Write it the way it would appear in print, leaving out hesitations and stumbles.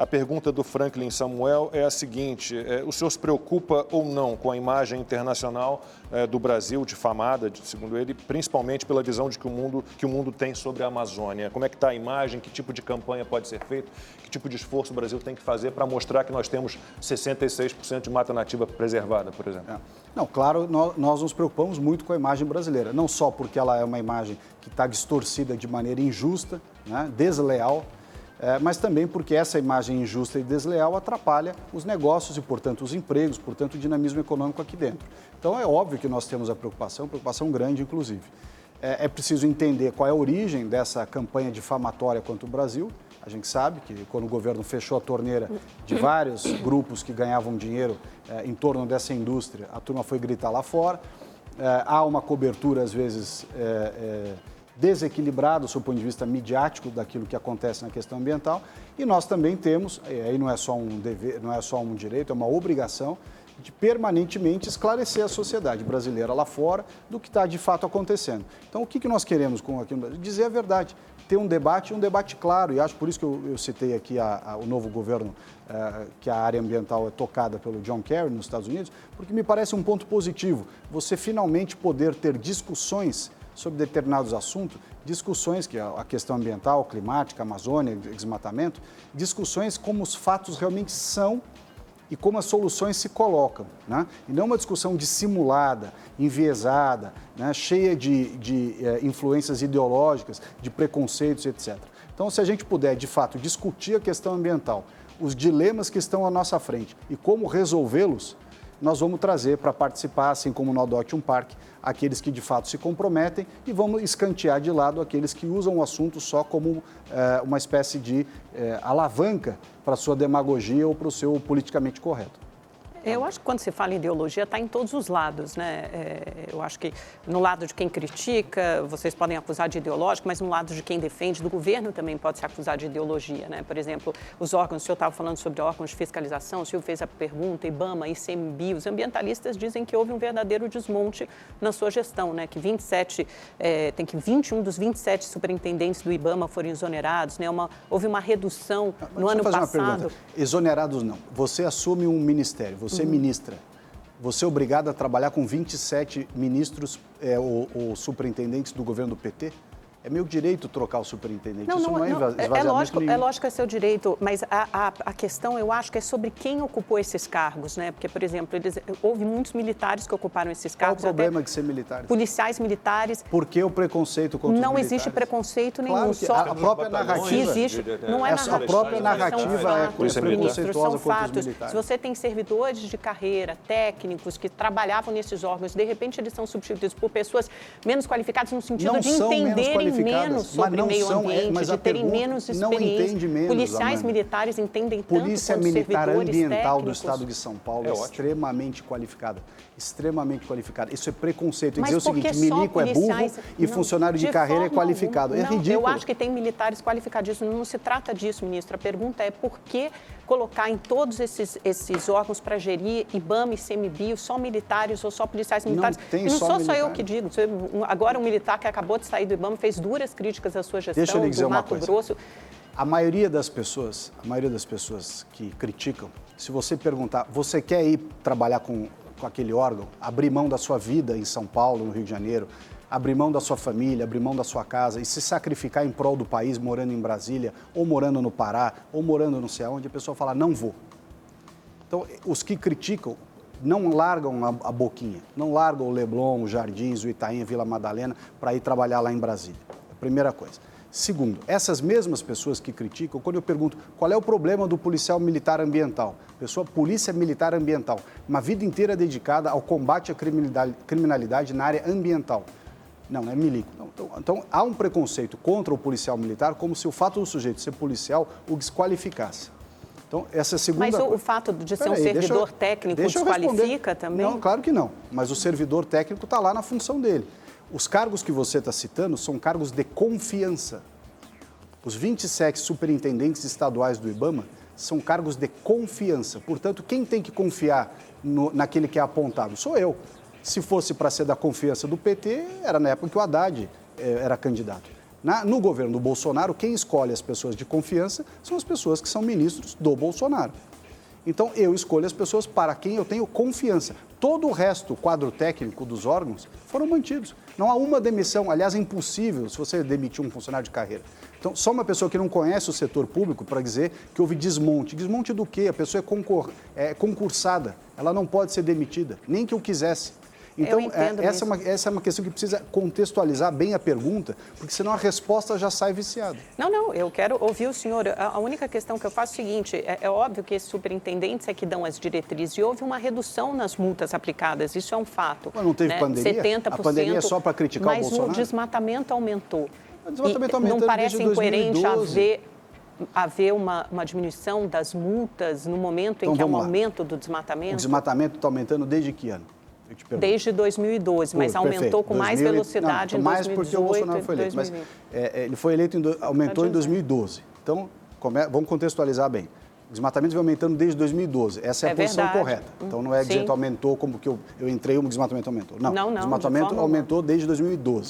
A pergunta do Franklin Samuel é a seguinte: o senhor se preocupa ou não com a imagem internacional do Brasil, difamada, segundo ele, principalmente pela visão de que o mundo tem sobre a Amazônia? Como é que está a imagem? Que tipo de campanha pode ser feita? Que tipo de esforço o Brasil tem que fazer para mostrar que nós temos 66% de mata nativa preservada, por exemplo? Não, claro, nós nos preocupamos muito com a imagem brasileira, não só porque ela é uma imagem que está distorcida de maneira injusta, né, desleal, mas também porque essa imagem injusta e desleal atrapalha os negócios e, portanto, os empregos, portanto, o dinamismo econômico aqui dentro. Então, é óbvio que nós temos a preocupação grande, inclusive. É preciso entender qual é a origem dessa campanha difamatória contra o Brasil. A gente sabe que quando o governo fechou a torneira de vários grupos que ganhavam dinheiro em torno dessa indústria, a turma foi gritar lá fora. Há uma cobertura, às vezes, desequilibrada do seu ponto de vista midiático daquilo que acontece na questão ambiental. E nós também temos, aí não é só um dever, não é só um direito, é uma obrigação de permanentemente esclarecer a sociedade brasileira lá fora do que está de fato acontecendo. Então, o que nós queremos com aqui no Brasil? Dizer a verdade, ter um debate claro, e acho por isso que eu citei aqui o novo governo, que a área ambiental é tocada pelo John Kerry nos Estados Unidos, porque me parece um ponto positivo, você finalmente poder ter discussões sobre determinados assuntos, discussões que a questão ambiental, climática, Amazônia, desmatamento, discussões como os fatos realmente são e como as soluções se colocam, né? E não uma discussão dissimulada, enviesada, né? Cheia de influências ideológicas, de preconceitos, etc. Então, se a gente puder, de fato, discutir a questão ambiental, os dilemas que estão à nossa frente e como resolvê-los, nós vamos trazer para participar, assim como no Adote um Parque, aqueles que de fato se comprometem e vamos escantear de lado aqueles que usam o assunto só como uma espécie de alavanca para a sua demagogia ou para o seu politicamente correto. Eu acho que quando se fala em ideologia, está em todos os lados, né? Eu acho que no lado de quem critica, vocês podem acusar de ideológico, mas no lado de quem defende, do governo também pode se acusar de ideologia, né? Por exemplo, os órgãos, o senhor estava falando sobre órgãos de fiscalização, o senhor fez a pergunta, IBAMA, ICMBio, os ambientalistas dizem que houve um verdadeiro desmonte na sua gestão, né? Que 21 dos 27 superintendentes do IBAMA foram exonerados, né? Houve uma redução no ano passado. Exonerados não. Você assume um ministério, você é ministra, você é obrigado a trabalhar com 27 ministros ou superintendentes do governo do PT? É meu direito trocar o superintendente, isso não é esvaziamento nenhum. É lógico que é seu direito, mas a questão, eu acho que é sobre quem ocupou esses cargos, né? Porque, por exemplo, houve muitos militares que ocuparam esses cargos. Qual o problema de ser militares? Policiais militares. Por que o preconceito contra os militares? Não existe preconceito nenhum. Claro que só a própria narrativa existe, não é narrativa. A própria narrativa é preconceituosa contra os militares. Se você tem servidores de carreira, técnicos que trabalhavam nesses órgãos, de repente eles são substituídos por pessoas menos qualificadas no sentido de entenderem menos sobre meio ambiente, de terem menos experiência. Policiais militares entendem tanto Polícia quanto Militar servidores Ambiental técnicos. do Estado de São Paulo é extremamente qualificada. Extremamente qualificada. Isso é preconceito. Dizer o seguinte, milico é burro e funcionário de carreira é qualificado. É ridículo. Eu acho que tem militares qualificadíssimos. Não se trata disso, ministro. A pergunta é por que colocar em todos esses órgãos para gerir IBAMA e ICMBio só militares ou só policiais militares? Não sou só eu que digo. Agora, um militar que acabou de sair do IBAMA fez duras críticas à sua gestão. Deixa eu lhe dizer uma coisa. Grosso. A maioria das pessoas que criticam, se você perguntar, você quer ir trabalhar com aquele órgão, abrir mão da sua vida em São Paulo, no Rio de Janeiro, abrir mão da sua família, abrir mão da sua casa e se sacrificar em prol do país, morando em Brasília, ou morando no Pará, ou morando não sei aonde, a pessoa fala, não vou. Então, os que criticam não largam a boquinha, não largam o Leblon, os Jardins, o Itaim, a Vila Madalena, para ir trabalhar lá em Brasília. Primeira coisa. Segundo, essas mesmas pessoas que criticam, quando eu pergunto qual é o problema do policial militar ambiental, polícia militar ambiental, uma vida inteira dedicada ao combate à criminalidade na área ambiental. Não é milico. Então, há um preconceito contra o policial militar como se o fato do sujeito ser policial o desqualificasse. Então, essa é a segunda coisa. Mas o fato de ser um servidor técnico desqualifica também? Não, claro que não. Mas o servidor técnico está lá na função dele. Os cargos que você está citando são cargos de confiança. Os 27 superintendentes estaduais do IBAMA são cargos de confiança. Portanto, quem tem que confiar naquele que é apontado? Sou eu. Se fosse para ser da confiança do PT, era na época que o Haddad era candidato. No governo do Bolsonaro, quem escolhe as pessoas de confiança são as pessoas que são ministros do Bolsonaro. Então, eu escolho as pessoas para quem eu tenho confiança. Todo o resto, o quadro técnico dos órgãos, foram mantidos. Não há uma demissão. Aliás, é impossível se você demitir um funcionário de carreira. Então, só uma pessoa que não conhece o setor público para dizer que houve desmonte. Desmonte do quê? A pessoa é concursada. Ela não pode ser demitida, nem que eu quisesse. Então, essa é uma questão que precisa contextualizar bem a pergunta, porque senão a resposta já sai viciada. Não, eu quero ouvir o senhor. A única questão que eu faço é o seguinte, é óbvio que esses superintendentes é que dão as diretrizes e houve uma redução nas multas aplicadas, isso é um fato. Mas não teve pandemia? 70%, a pandemia é só para criticar o Bolsonaro? Mas o desmatamento aumentou. O desmatamento aumentou não parece incoerente haver uma diminuição das multas no momento em que há um aumento do desmatamento? O desmatamento está aumentando desde que ano? Desde 2012, mas aumentou com mais velocidade em 2018 mais porque o Bolsonaro foi eleito. Mas ele foi eleito, aumentou em 2012. Então, vamos contextualizar bem. O desmatamento vem aumentando desde 2012. Essa é a posição correta. Então, não é dizer que aumentou como que eu entrei, o desmatamento aumentou. Não, o desmatamento aumentou desde 2012.